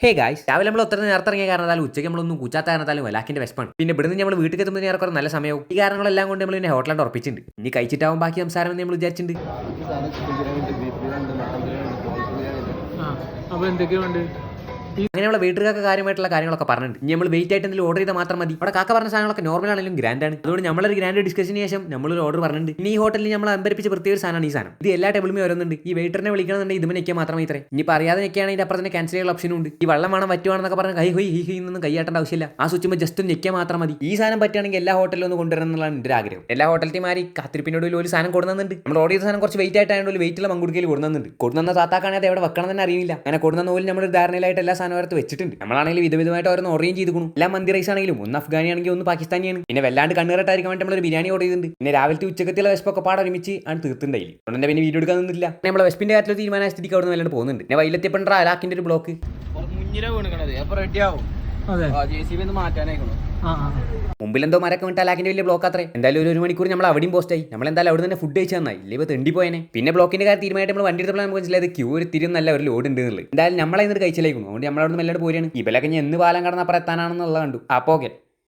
Hey guys, രാവിലെ നമ്മൾ ഒത്തിരി നേരത്തെ ഇറങ്ങിയ കാരണത്താലും ഉച്ചയ്ക്ക് നമ്മളൊന്നും കുച്ചാത്ത കാരണത്താലും വലാക്കിന്റെ വിശപ്പാണ്. പിന്നെ ഇവിടുന്ന് നമ്മൾ വീട്ടിൽ എത്തുമ്പോൾ നേരെ നല്ല സമയവും ഈ കാരണങ്ങളെല്ലാം കൊണ്ട് നമ്മൾ പിന്നെ ഹോട്ടലിൽ ഉറപ്പിച്ചിട്ടുണ്ട്. ഇനി കഴിച്ചിട്ടാവും ബാക്കി സംസാരം എന്ന് നമ്മൾ വിചാരിച്ചിട്ടുണ്ട്. അപ്പോൾ എന്തൊക്കെയുണ്ട്? അങ്ങനെ നമ്മളെ വീട്ടുകാർക്ക് കാര്യമായിട്ടുള്ള കാര്യങ്ങളൊക്കെ പറഞ്ഞിട്ടുണ്ട്. ഇനി നമ്മൾ വെയിറ്റ് ആയിട്ട് എന്തെങ്കിലും ഓർഡർ ചെയ്താൽ മാത്രം മതി. അവിടെ കാക്ക പറഞ്ഞ സാധനങ്ങളൊക്കെ നോർമൽ ആണെങ്കിലും ഗ്രാൻഡ് ആണ്. അതുകൊണ്ട് നമ്മളൊരു ഗ്രാൻഡ് ഡിസ്കഷന് ശേഷം നമ്മളൊരു ഓർഡർ പറഞ്ഞിട്ടുണ്ട്. ഇനി ഈ ഹോട്ടലിൽ നമ്മൾ അമ്പരിപ്പിച്ച പ്രത്യേക ഒരു സാധനമാണ് ഈ സാധനം. ഇത് എല്ലാ ടേബിളും വരുന്നുണ്ട്. ഈ വെയിറ്ററിനെ വിളിക്കണമെന്നുണ്ടെങ്കിൽ ഇതുമേ നിൽക്കാൻ മാത്രമേ ഇത്രേ. ഇനി പറയാതെ നിൽക്കുകയാണെങ്കിൽ അപ്പുറം തന്നെ ക്യാൻസൽ ചെയ്യാനുള്ള ഓപ്ഷനും ഉണ്ട്. ഈ വെള്ളം വേണം പറ്റുവാണെന്നൊക്കെ പറഞ്ഞ് കൈ ഹൊയ് ഹി എന്നൊന്നും കൈയാട്ടേണ്ട ആവശ്യമില്ല. ആ സ്വിച്ച് ജസ്റ്റ് ഒന്ന് നിൽക്കാൻ മാത്രം മതി. ഈ സാധനം പറ്റുകയാണെങ്കിൽ എല്ലാ ഹോട്ടലിലും ഒന്ന് കൊണ്ടുവരണം എന്നുള്ളതാണ് എൻ്റെ ആഗ്രഹം. എല്ലാ ഹോട്ടലിമാരി കാത്തിരിപ്പിനോട് ഒരു സാധനം കൊടുക്കുന്നുണ്ട്. നമ്മൾ ഓർഡർ ചെയ്ത സാധനം കുറച്ച് വെയിറ്റ് ആയിട്ടായതുകൊണ്ട് വെയിറ്റുള്ള മങ്കുടുക്കയിൽ കൊടുക്കുന്നുണ്ട്. കൊടുക്കുന്ന താത്താക്കാണെങ്കിൽ അത് എവിടെ വെക്കണം തന്നെ അറിയില്ല. അങ്ങനെ കൊടുക്കുന്ന പോലും നമ്മുടെ ധാരണയിലായിട്ട് എല്ലാ സാധനം ഓർത്ത് വെച്ചിട്ടുണ്ട്. നമ്മളാണെങ്കിൽ വിധവിധമായിട്ട് ഓരോന്ന് ഓർഡർ ചെയ്തുകൊണ്ടു. എല്ലാം മന്തി റൈസ് ആണെങ്കിലും ഒന്ന് അഫ്ഗാനി ആണെങ്കിൽ ഒന്ന് പാകിസ്ഥാനിയാണ്. പിന്നെ വല്ലാണ്ട് കണ്ണീറട്ടായിരിക്കാൻ വേണ്ടി നമ്മളൊരു ബിരിയാണി ഓർഡർ ചെയ്തിട്ടുണ്ട്. പിന്നെ രാവിലത്തെ ഉച്ചക്കത്തിലുള്ള വിശപ്പൊക്കെ പാടെ ഒരുമിച്ച് ആണ് തീർത്തുണ്ടായി. അതുകൊണ്ട് പിന്നെ വീഡിയോ എടുക്കാൻ നിന്നില്ല. നമ്മളെ വെസ്പിന്റെ കാര്യത്തിൽ തീരുമാന സ്ഥിതിക്ക് അവിടെ നിന്ന് വല്ലാണ്ട് പോകുന്നുണ്ട്. പിന്നെ വൈലെത്തിയപ്പോഴ അലാക്കിന്റെ ഒരു ബ്ലോക്ക് മുമ്പിലെന്തോ മരക്കം വിട്ട് അലാക്കിന്റെ വലിയ ബ്ലോക്ക് അത്രേ. എന്തായാലും ഒരു മണിക്കൂർ നമ്മൾ അവിടെയും പോസ്റ്റ് ആയി. നമ്മൾ എന്തായാലും അവിടെ തന്നെ ഫുഡ് കഴിച്ചു തന്നായി. ഇല്ലെങ്കിൽ തെണ്ടി പോയനെ. പിന്നെ ബ്ലോക്കിന്റെ കാര്യം തീരുമാനമായിട്ട് നമ്മൾ വണ്ടി എടുത്തപ്പോൾ നമുക്ക് മനസ്സിലായത് ക്യൂ ഒരു തിരിയൊന്നല്ല ഒരു ലോഡ് ഉണ്ട് എന്നുള്ളത്. എന്തായാലും നമ്മളെ ഇന്നിട്ട് കഴിച്ചില്ലായിരുന്നു. അതുകൊണ്ട് നമ്മളവിടെ നിന്ന് എല്ലാവരും പോരുകയാണ്. ഇവലൊക്കെ ഞാൻ എന്ന് പാലം കടന്നപ്പുറം എത്താനാണെന്നുള്ളത് കണ്ടു. അപ്പോൾ ഓക്കെ.